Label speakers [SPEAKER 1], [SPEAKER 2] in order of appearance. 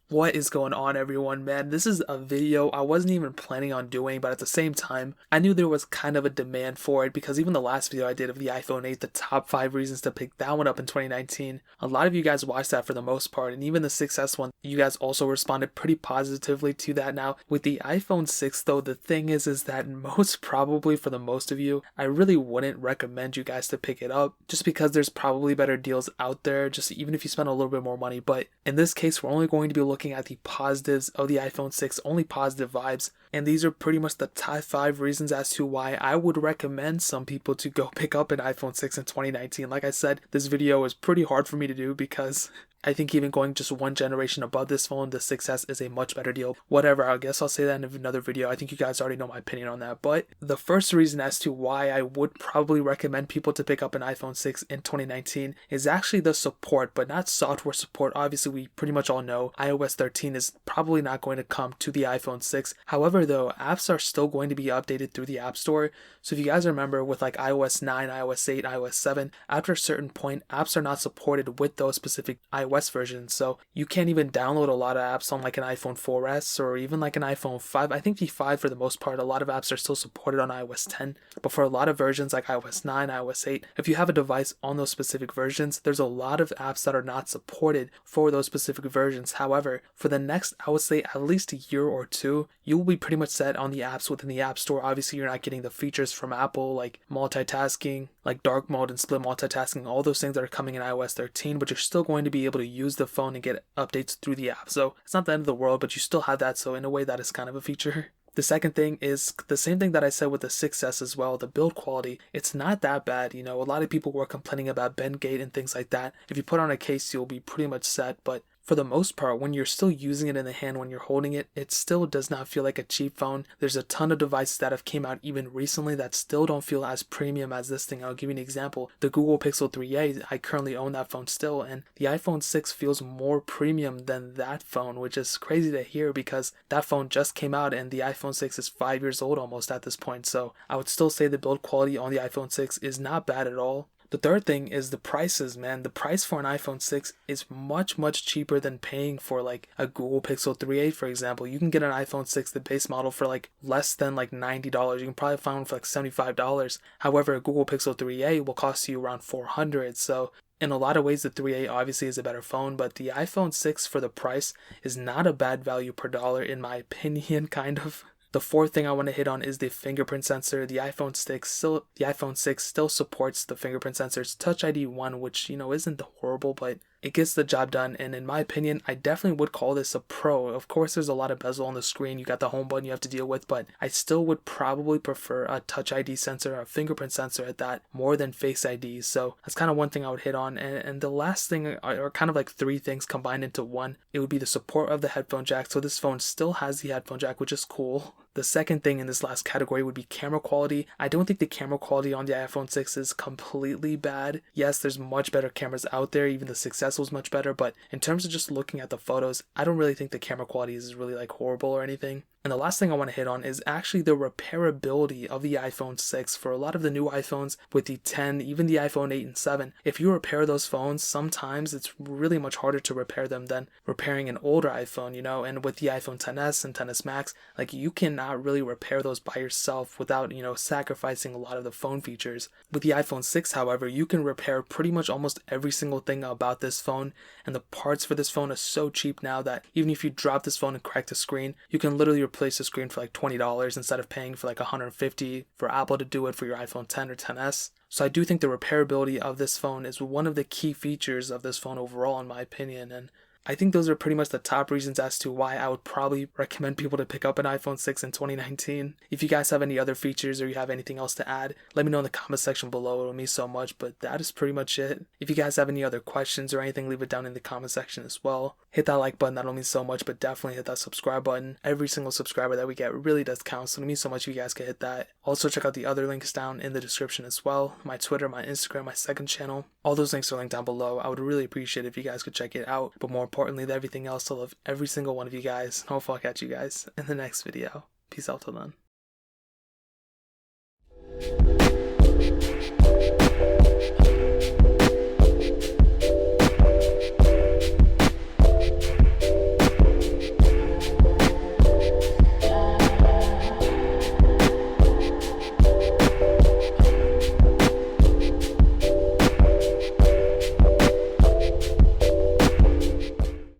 [SPEAKER 1] What is going on, everyone? Man, this is a video I wasn't even planning on doing, but at the same time, I knew there was kind of a demand for it because even the last video I did of the iPhone 8, the top 5 reasons to pick that one up in 2019, a lot of you guys watched that for the most part, and even the 6S one, you guys also responded pretty positively to that. Now, with the iPhone 6 though, the thing is that most probably for the most of you, I really wouldn't recommend you guys to pick it up just because there's probably better deals out there, just even if you spend a little bit more money. But in this case, we're only going to be looking at the positives of the iPhone 6, only positive vibes, and these are pretty much the top 5 reasons as to why I would recommend some people to go pick up an iPhone 6 in 2019. Like I said, this video is pretty hard for me to do because I think even going just one generation above this phone, the 6S is a much better deal. Whatever, I guess I'll say that in another video. I think you guys already know my opinion on that. But the first reason as to why I would probably recommend people to pick up an iPhone 6 in 2019 is actually the support, but not software support. Obviously, we pretty much all know iOS 13 is probably not going to come to the iPhone 6. However, though, apps are still going to be updated through the App Store. So if you guys remember with like iOS 9, iOS 8, iOS 7, after a certain point, apps are not supported with those specific iOS versions. So you can't even download a lot of apps on like an iPhone 4S or even like an iPhone 5. I think the 5 for the most part, a lot of apps are still supported on iOS 10. But for a lot of versions like iOS 9, iOS 8, if you have a device on those specific versions, there's a lot of apps that are not supported for those specific versions. However, for the next, I would say at least a year or two, you will be pretty much set on the apps within the App Store. Obviously, you're not getting the features from Apple like multitasking, like dark mode and split multitasking, all those things that are coming in iOS 13, but you're still going to be able to use the phone and get updates through the app. So it's not the end of the world, but you still have that. So in a way, that is kind of a feature. The second thing is the same thing that I said with the 6S as well, the build quality. It's not that bad. You know, a lot of people were complaining about bend gate and things like that. If you put on a case, you'll be pretty much set, but for the most part, when you're still using it in the hand, when you're holding it, it still does not feel like a cheap phone. There's a ton of devices that have came out even recently that still don't feel as premium as this thing. I'll give you an example. The Google Pixel 3a, I currently own that phone still, and the iPhone 6 feels more premium than that phone, which is crazy to hear because that phone just came out and the iPhone 6 is 5 years old almost at this point. So I would still say the build quality on the iPhone 6 is not bad at all. The third thing is the prices, man. The price for an iPhone 6 is much cheaper than paying for like a Google Pixel 3a, for example. You can get an iPhone 6, the base model, for like less than like $90. You can probably find one for like $75. However, a Google Pixel 3a will cost you around $400. So in a lot of ways, the 3a obviously is a better phone, but the iPhone 6 for the price is not a bad value per dollar in my opinion, kind of. The fourth thing I want to hit on is the fingerprint sensor. The iPhone 6 still supports the fingerprint sensors. Touch ID 1, which, you know, isn't horrible, but it gets the job done, and in my opinion, I definitely would call this a pro. Of course, there's a lot of bezel on the screen. You got the home button you have to deal with, but I still would probably prefer a Touch ID sensor, a fingerprint sensor at that, more than Face ID. So that's kind of one thing I would hit on. And the last thing are kind of like 3 things combined into one. It would be the support of the headphone jack. So this phone still has the headphone jack, which is cool. The second thing in this last category would be camera quality. I don't think the camera quality on the iPhone 6 is completely bad. Yes, there's much better cameras out there. Even the 6S was much better, but in terms of just looking at the photos, I don't really think the camera quality is really like horrible or anything. And the last thing I want to hit on is actually the repairability of the iPhone 6. For a lot of the new iPhones with the 10, even the iPhone 8 and 7, if you repair those phones, sometimes it's really much harder to repair them than repairing an older iPhone, you know. And with the iPhone 10s and 10s Max, like you cannot really repair those by yourself without, you know, sacrificing a lot of the phone features. With the iPhone 6, however, you can repair pretty much almost every single thing about this phone, and the parts for this phone are so cheap now that even if you drop this phone and crack the screen, you can literally replace the screen for like $20 instead of paying for like $150 for Apple to do it for your iPhone 10 or 10s. So I do think the repairability of this phone is one of the key features of this phone overall, in my opinion, and I think those are pretty much the top reasons as to why I would probably recommend people to pick up an iPhone 6 in 2019. If you guys have any other features or you have anything else to add, let me know in the comment section below. It would mean so much, but that is pretty much it. If you guys have any other questions or anything, leave it down in the comment section as well. Hit that like button, that'll mean so much, but definitely hit that subscribe button. Every single subscriber that we get really does count, so it means so much if you guys could hit that. Also, check out the other links down in the description as well. My Twitter, my Instagram, my second channel. All those links are linked down below. I would really appreciate it if you guys could check it out, but more importantly than everything else, I love every single one of you guys. Hopefully I'll catch you guys in the next video. Peace out till then.